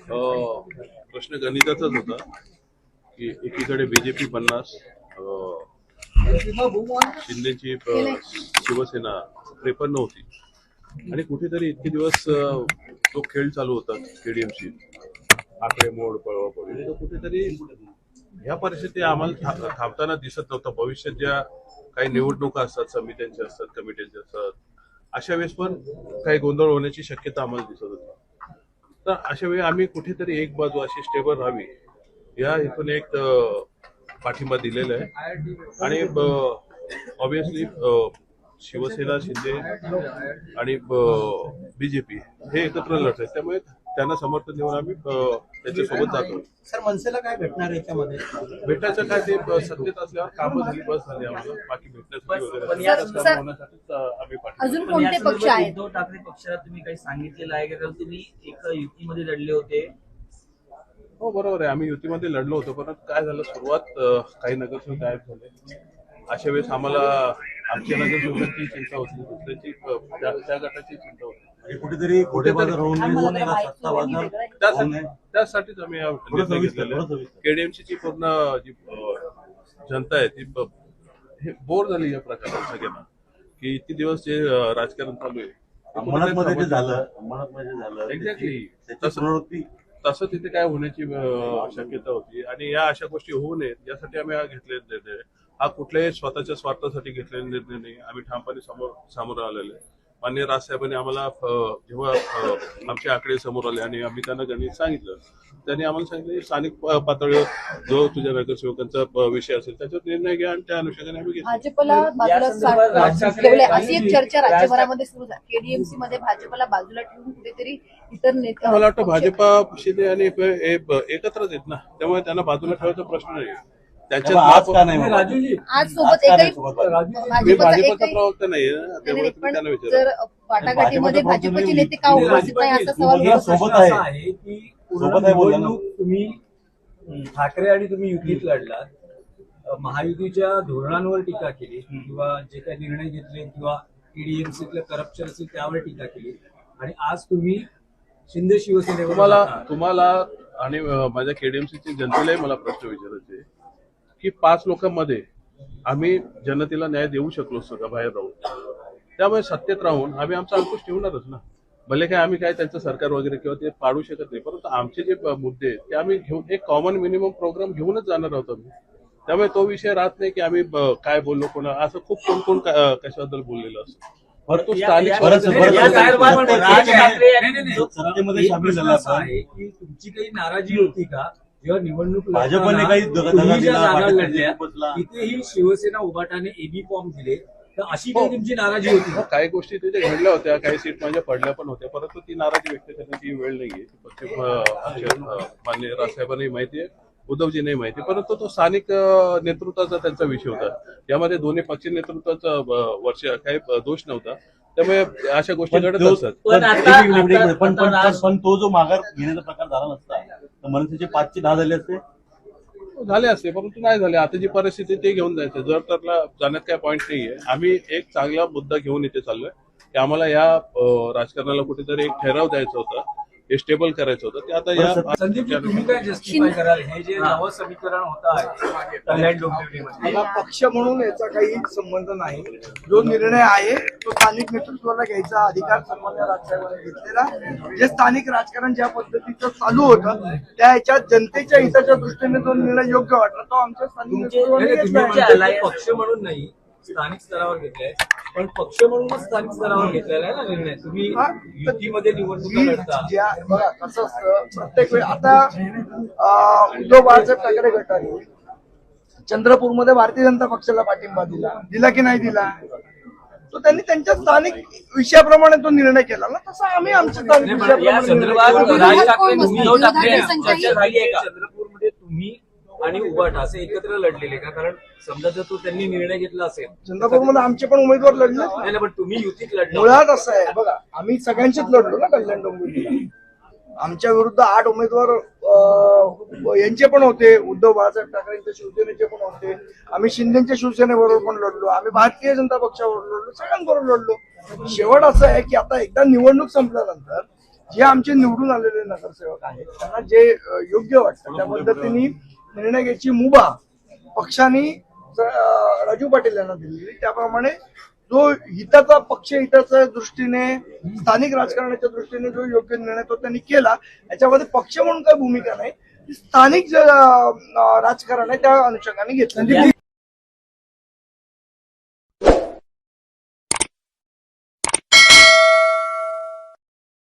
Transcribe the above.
प्रश्न गणिताचाच होता की एकीकडे बीजेपी 50, शिंदेची शिवसेना 53 होती आणि कुठेतरी इतके दिवस तो खेळ चालू होता केडीएमसी आकडे मोड पळवापळी, तो कुठेतरी ह्या परिस्थिती आम्हाला थांबताना दिसत नव्हतं. भविष्यात ज्या काही निवडणुका असतात, समित्यांच्या असतात, कमिट्यांच्या असतात, अशा वेळेस पण काही गोंधळ होण्याची शक्यता आम्हाला दिसत होती. तर अशा वेळी आम्ही कुठेतरी एक बाजू अशी स्टेबल राहावी या हेतून एक पाठिंबा दिलेला आहे आणि ऑब्विसली शिवसेना, शिंदे आणि बीजेपी हे एकत्र लढत आहेत, त्यामुळे त्यांना समर्थन देऊन आम्ही त्याच्यासोबत जातो. सर, मनसेला काय भेटणार याच्यामध्ये? भेटायचं काय, ते सत्तेत असल्यावर कामं झाली, बस झाली. आम्हाला बाकी भेटण्यासाठी वगैरे होण्यासाठीच आम्ही पाठिंबा. अजून कोणते पक्ष आहेत? उद्धव ठाकरे पक्षाला तुम्ही काही सांगितलेलं आहे का? तुम्ही एक युतीमध्ये लढले होते. हो, बरोबर आहे, आम्ही युतीमध्ये लढलो होतो, पण काय झालं, सुरुवात काही नगरसेवक गायब झाले. अशा वेळेस आम्हाला आमच्या नगरसेवकांची चिंता होती, दुसऱ्याची त्या गटाची चिंता होती. कुठेतरी त्यासाठीच आम्ही निर्णय घेतलेला. केडीएमसी ची पूर्ण जी जनता आहे ती हे बोर झाली या प्रकारात सगळ्यांना, की इतके दिवस जे राजकारण चालू आहे झालं एक्झॅक्टली तसं तिथे काय होण्याची शक्यता होती आणि या अशा गोष्टी होऊ नयेत यासाठी आम्ही हा घेतलेला निर्णय. हा कुठल्याही स्वतःच्या स्वार्थासाठी घेतलेला निर्णय नाही. आम्ही ठामपणे सामोरं आलेलो आहे. माननीय राजसाहेबांनी आम्हाला जेव्हा आमचे आकडे समोर आले आणि आम्ही त्यांना गणित सांगितलं, त्यांनी आम्हाला सांगितलं स्थानिक पातळीवर जो तुझ्या नगरसेवकांचा विषय असेल त्याच्यावर निर्णय घ्या आणि त्या अनुषंगाने आम्ही घेतला. भाजपला बाजूला ठेवले अशी एक चर्चा राज्यभरामध्ये सुरू झाली. केडीएमसी मध्ये भाजपला बाजूला ठेवून कुठेतरी इतर नेते, मला वाटतं भाजपा, शिंदे आणि एकत्रच आहेत ना, त्यामुळे त्यांना बाजूला ठेवायचा प्रश्न नाही. आज सोबत एकही भाजपचा प्रवक्ता नाही, त्यामुळे तुम्ही त्यांना विचारा. जर वाटाघाटीमध्ये भाजपचे नेते का उपस्थित नाही असा सवाल सोबत आहे की निवडणूक तुम्ही ठाकरे आणि तुम्ही युतीत लढलात, महायुतीच्या धोरणांवर टीका केली किंवा जे काही निर्णय घेतले किंवा टीडीएमसीतलं करप्शन असेल त्यावर टीका केली आणि आज तुम्ही शिंदे शिवसेनेवर तुम्हाला आणि माझ्या केडीएमसीच्या जनतेलाही मला प्रश्न विचारायचे की 5 लोकांमध्ये आम्ही जनतेला न्याय देऊ शकलो असतो का बाहेर राहून? त्यामुळे सत्तेत राहून आम्ही आमचा अंकुश ठेवणारच ना. भले काय आम्ही काय त्यांचं सरकार वगैरे किंवा ते पाडू शकत नाही, परंतु आमचे जे मुद्दे ते आम्ही घेऊन एक कॉमन मिनिमम प्रोग्राम घेऊनच जाणार आहोत आम्ही. त्यामुळे तो विषय राहत नाही की आम्ही काय बोललो कोणा, असं खूप कोण कोण कशाबद्दल बोललेलं असतं. परंतु स्थानिक तुमची काही नाराजी होती का जेव्हा निवडणूक भाजपने काही जागा लढल्या तिथेही शिवसेना उभाटाने एबी फॉर्म दिले, तर अशी काही तुमची नाराजी होती? काही गोष्टी तिथे घडल्या होत्या, काही सीट माझ्या पडल्या पण होत्या, परंतु ती नाराजी व्यक्त करण्याची वेळ नाहीये. माननीय राजसाहेबांनाही माहिती आहे, उद्धवजींनाही माहिती, परंतु तो स्थानिक नेतृत्वाचा त्यांचा विषय होता. यामध्ये दोन्ही पक्ष नेतृत्वाचा वर्ष काही दोष नव्हता, त्यामुळे अशा गोष्टी घडत असतात. पण तो जो माघार घेण्याचा प्रकार झाला नसता तर मनसेचे 5 चे 10 झाले असते, परंतु नाही झाले. आता जी परिस्थिती ते घेऊन जायचं, जर त्याला जाण्यात काय पॉईंट नाहीये. आम्ही एक चांगला मुद्दा घेऊन इथे चाललोय की आम्हाला या राजकारणाला कुठेतरी एक ठराव द्यायचा होता, हे स्टेबल करायचं होतं. ते आता या संदीपजी तुम्ही काय जस्टिफाय कराल हे जे नवं समीकरण होत आहे कल्याण डोंबिवलीमध्ये? पक्ष म्हणून याचा काही संबंध नाही. जो निर्णय आहे तो स्थानिक नेतृत्वाला घ्यायचा अधिकार सन्मान्य राजसाहेबांनी घेतलेला. जे स्थानिक राजकारण ज्या पद्धतीचं चालू होतं त्या ह्याच्यात जनतेच्या हिताच्या दृष्टीने जो निर्णय योग्य वाटला तो आमच्या स्थानिक नेतृत्वाने घेतला. पक्ष म्हणून नाही, स्थानिक स्तरावर घेतलाय, पण पक्ष म्हणूनच स्थानिक स्तरावर घेतलेला आहे ना निर्णय. तुम्ही युतीमध्ये निवडणुका लढता. बघा कसं असतं, प्रत्येक वेळी आता उद्धव बाळासाहेब ठाकरे गटाने चंद्रपूरमध्ये भारतीय जनता पक्षाला पाठिंबा दिला की नाही दिला? तो त्यांनी त्यांच्या स्थानिक विषयाप्रमाणे तो निर्णय केला ना, तसा आम्ही आमच्या स्थानिक चंद्रपूरमध्ये तुम्ही आणि उभाटा असे एकत्र लढलेले का? कारण समजा जर तो त्यांनी निर्णय घेतला असेल, चंद्रपूरमध्ये आमचे पण उमेदवार लढले नाही, पण तुम्ही युतीत लढले. मुळात असं आहे बघा, आम्ही सगळ्यांचीच लढलो ना कल्याण डोंबिवलीला. आमच्या विरुद्ध 8 उमेदवार यांचे पण होते, उद्धव बाळासाहेब ठाकरेंच्या शिवसेनेचे पण होते, आम्ही शिंदेच्या शिवसेनेबरोबर पण लढलो, आम्ही भारतीय जनता पक्षाबरोबर लढलो, सगळ्यांबरोबर लढलो. शेवट असं आहे की आता एकदा निवडणूक संपल्यानंतर जे आमचे निवडून आलेले नगरसेवक आहेत त्यांना जे योग्य वाटतं त्या पद्धतीने निर्णय घ्यायची मुभा पक्षाने राजू पाटील यांना दिलेली, त्याप्रमाणे जो हिताचा पक्ष हिताच्या दृष्टीने स्थानिक राजकारणाच्या दृष्टीने जो योग्य निर्णय तो त्यांनी केला. याच्यामध्ये पक्ष म्हणून काही भूमिका नाही, स्थानिक जे राजकारण आहे त्या अनुषंगाने घेतलं.